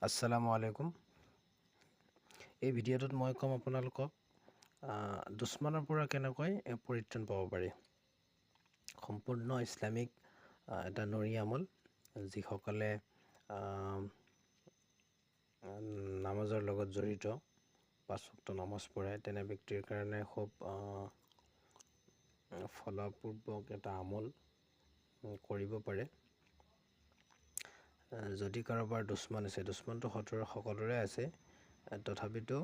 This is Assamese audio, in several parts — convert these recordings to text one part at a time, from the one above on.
আসসালামু আলাইকুম। এই ভিডিঅ'টোত মই ক'ম আপোনালোকক দুশ্মনৰ পৰা কেনেকৈ পৰিত্ৰাণ পাব পাৰি। সম্পূৰ্ণ ইছলামিক এটা নুৰি আমল, যিসকলে নামাজৰ লগত জড়িত, 5 ওয়াক্ত নামাজ পঢ়ে, তেনে ব্যক্তিৰ কাৰণে খুব ফলপূৰ্বক এটা আমল কৰিব পাৰে। যদি কাৰোবাৰ দুশ্মন আছে, দুশ্মনটো সকলোৰে আছে, তথাপিতো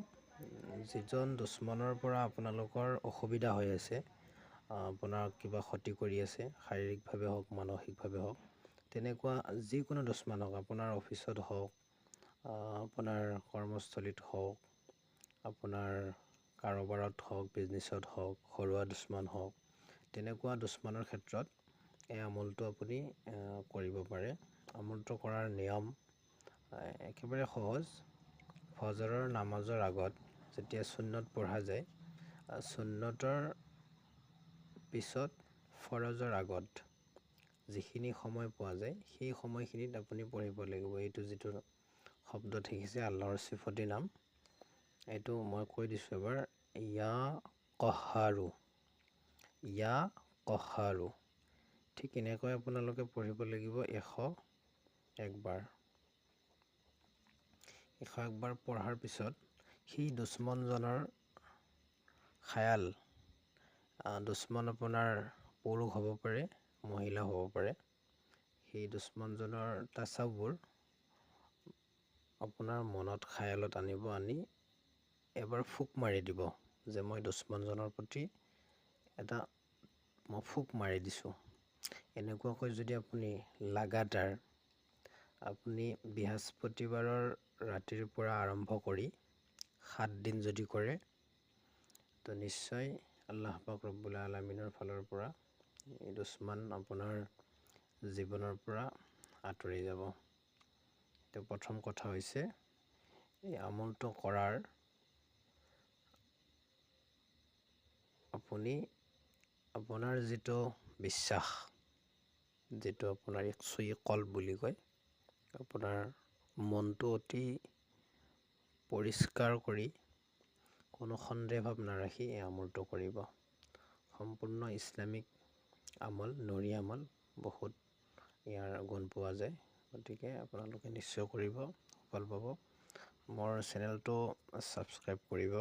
যিজন দুশ্মনৰ পৰা আপোনালোকৰ অসুবিধা হৈ আছে, আপোনাৰ কিবা ক্ষতি কৰি আছে, শাৰীৰিকভাৱে হওক মানসিকভাৱে হওক, তেনেকুৱা যিকোনো দুশ্মন হওক, আপোনাৰ অফিচত হওক, আপোনাৰ কৰ্মস্থলীত হওক, আপোনাৰ কাৰোবাৰত হওক, বিজনেছত হওক, ঘৰুৱা দুশ্মন হওক, তেনেকুৱা দুশ্মনৰ ক্ষেত্ৰত এই আমলটো আপুনি কৰিব পাৰে। আমলটো কৰাৰ নিয়ম একেবাৰে সহজ। ফজৰৰ নামাজৰ আগত যেতিয়া সুন্নত পঢ়া যায়, সুন্নতৰ পিছত ফৰজৰ আগত যিখিনি সময় পোৱা যায়, সেই সময়খিনিত আপুনি পঢ়িব লাগিব। এইটো যিটো শব্দ দেখিছে, আল্লাহৰ সিফতি নাম, এইটো মই কৈ দিছোঁ এবাৰ, ইয়া কহাৰু, ইয়া কহাৰু। ঠিক এনেকৈ আপোনালোকে পঢ়িব লাগিব 101 বাৰ। 101 বাৰ পঢ়াৰ পিছত সেই দুশ্মনজনৰ খায়াল, দুশ্মন আপোনাৰ পুৰুষ হ'ব পাৰে, মহিলা হ'ব পাৰে, সেই দুশ্মনজনৰ তাছাৱুৰ আপোনাৰ মনত খায়ালত আনি এবাৰ ফুক মাৰি দিব যে মই দুশ্মনজনৰ প্ৰতি মই ফুক মাৰি দিছোঁ। এনেকুৱাকৈ যদি আপুনি লাগাতাৰ আপুনি বৃহস্পতিবাৰৰ ৰাতিৰ পৰা আৰম্ভ কৰি 7 দিন যদি কৰে, তো নিশ্চয় আল্লাহ পাক ৰব্বুল আলামিনৰ ফালৰ পৰা এই দুশ্মন আপোনাৰ জীৱনৰ পৰা আঁতৰি যাব। তো প্ৰথম কথা হৈছে, এই আমলটো কৰাৰ আপুনি আপোনাৰ যিটো বিশ্বাস, যিটো আপোনাৰ একচুই কল্ব বুলি কয়, আপোনাৰ মনটো অতি পৰিষ্কাৰ কৰি কোনো সন্দেহ ভাৱ নাৰাখি এই আমলটো কৰিব। সম্পূৰ্ণ ইছলামিক আমল, নুৰি আমল, বহুত ইয়াৰ গুণ পোৱা যায়। গতিকে আপোনালোকে নিশ্চয় কৰিব, ফল পাব। মোৰ চেনেলটো ছাবস্ক্ৰাইব কৰিব,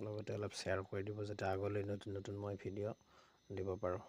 লগতে অলপ শ্বেয়াৰ কৰি দিব, যাতে আগলৈ নতুন নতুন মই ভিডিঅ' দিব পাৰোঁ।